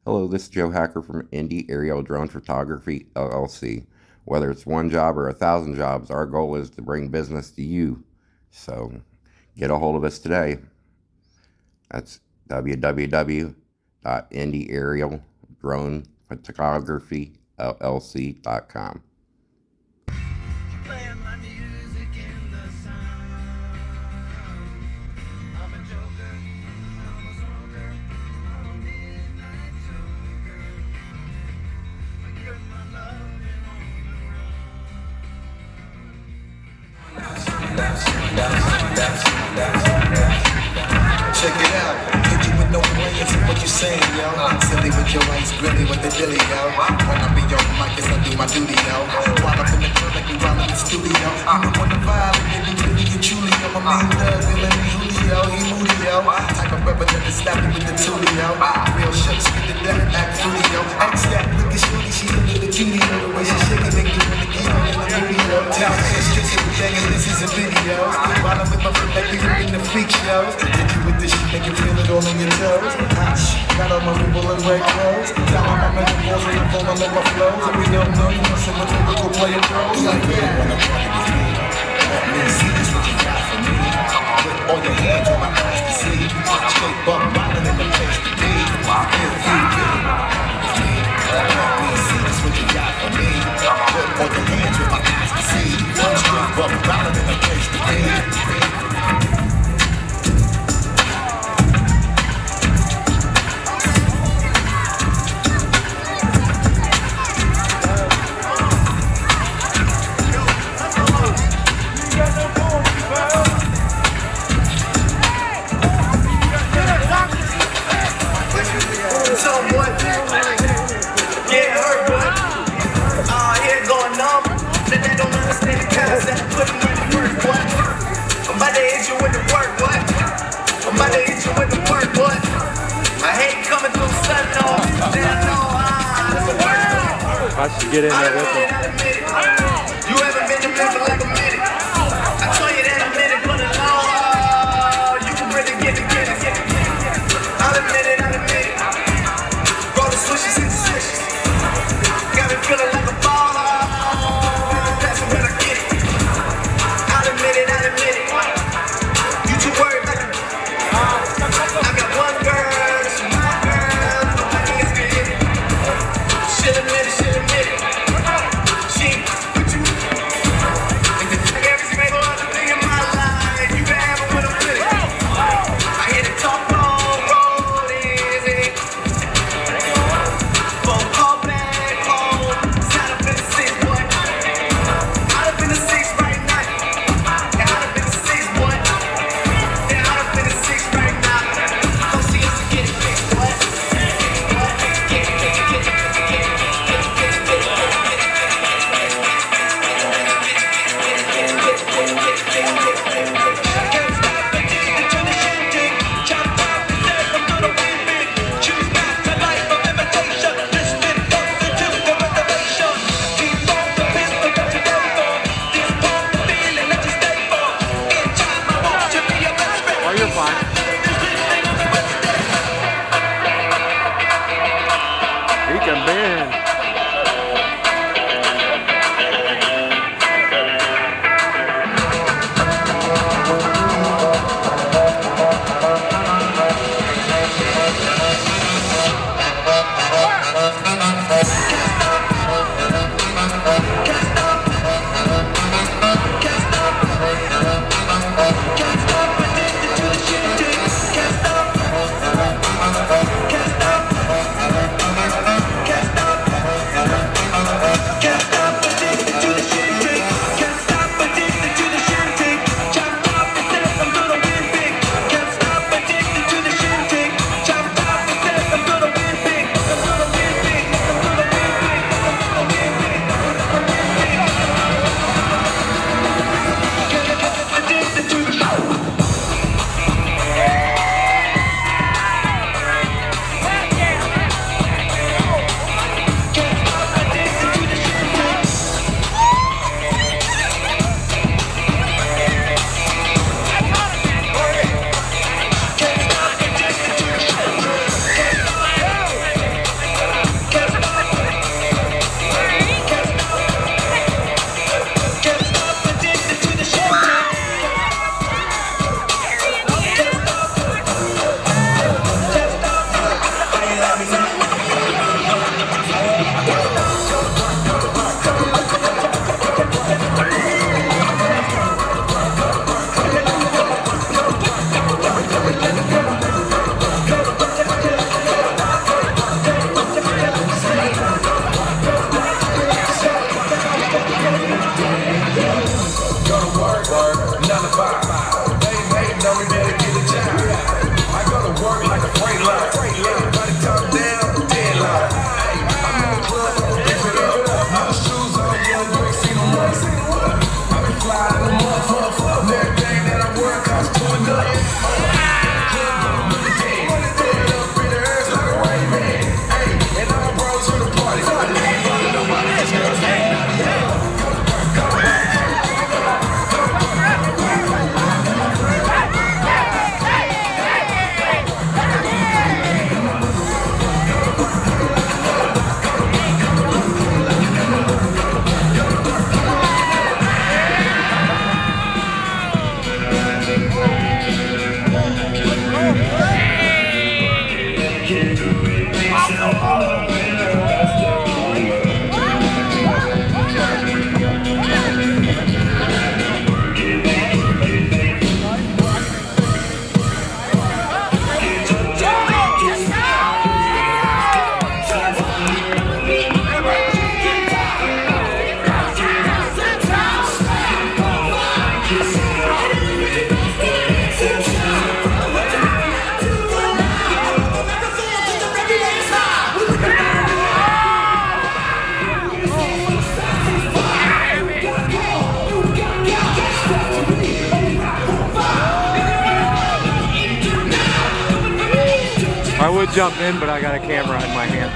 Hello, this is Joe Hacker from Indy Aerial Drone Photography LLC. Whether it's one job or 1,000 jobs, our goal is to bring business to you. So get a hold of us today. That's www.indyaerialdronephotographyllc.com. Check it out, hit you with no brains, what you saying, yo? Silly with your waist, grilly with the dilly, yo. When I be on the mic, yes, I do my duty, yo. While up in the club like we while in the studio. You know on the vibe, baby, really and truly, yo. My main thug, Dylan and Julio, he moody, yo. Type of brother that is snappy with the toolie, yo. Real shucks, get the death, act fruity, yo. Act snap, look at shorty, she a little cutie, yo. The way she shake it, make me wanna get on in the moody, yo. Tell me, it's just everything, and this is a video. While I'm with my friend, like we in the freak shows. Hit you with this shit, make you feel it all in your toes. Got on my people in red clothes. Got on my metaphors and the phone, I love my flows. And we don't know you must have a typical player pros. Like, yeah, wanna party with me? Let me see this, what you got for me. Put all your hands on my eyes to see. Straight buck riding in the place to be. If you really with me, let me see this, what you got for me. Put all your hands on my eyes to see. Straight buck riding in the place to be. I should get in there with him. You haven't been to me for like a minute. I told you that a minute for the law. You can really get it. I'll admit it. Roll the swishes and swishes. Got me feeling like a baller. That's when I get it. I'll admit it. You too worried like I got one girl, I can't get it. She'll admit it. She ain't with you. Think that better get a job. I go to work like a freight line. By the top down, deadline. Hey, I'm in the club, I'ma pick it up. My shoes on, yeah, you ain't seen no money. I been flying in the motherfucker. And everything that I work costs $2 million. I would jump in, but I got a camera in my hand.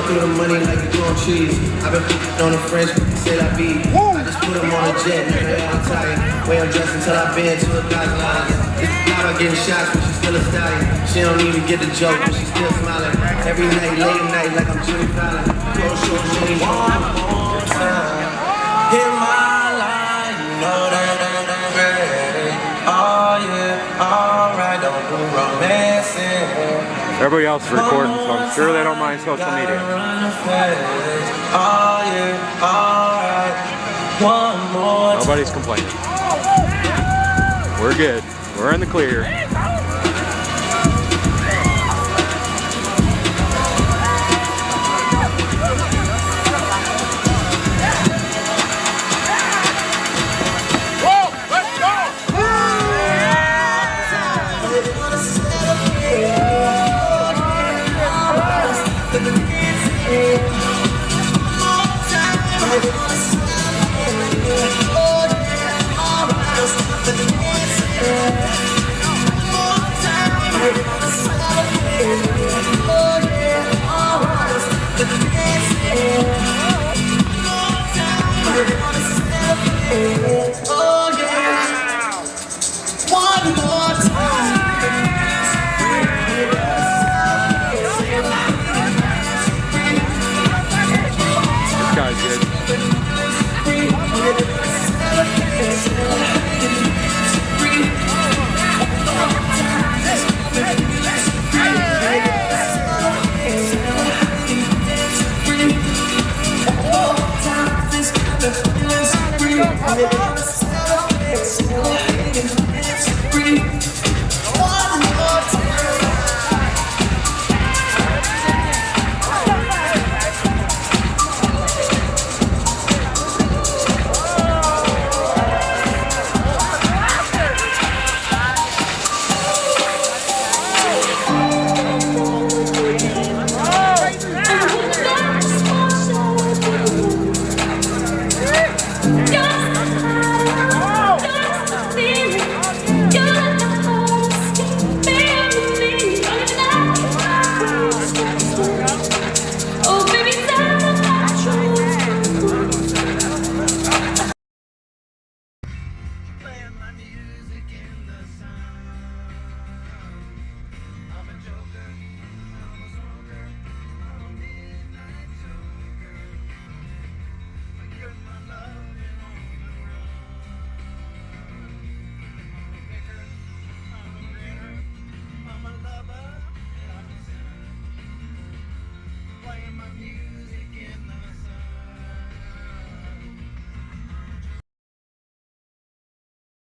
Through the money like you doing cheese. I've been putting on the French, say I be. I just put them on a jet, never I'm tired. Way I'm dressed until I've been to a thousand lines. This now I getting shots, but she's still a stallion. She don't even get the joke, but she's still smiling. Every night, late at night, like I'm Jimmy Fallon. Go show me one more time. Hit my line, you know that I'm ready. Oh yeah, alright, don't do romancing. Everybody else is recording, so I'm sure they don't mind social media. Nobody's complaining. We're good. We're in the clear.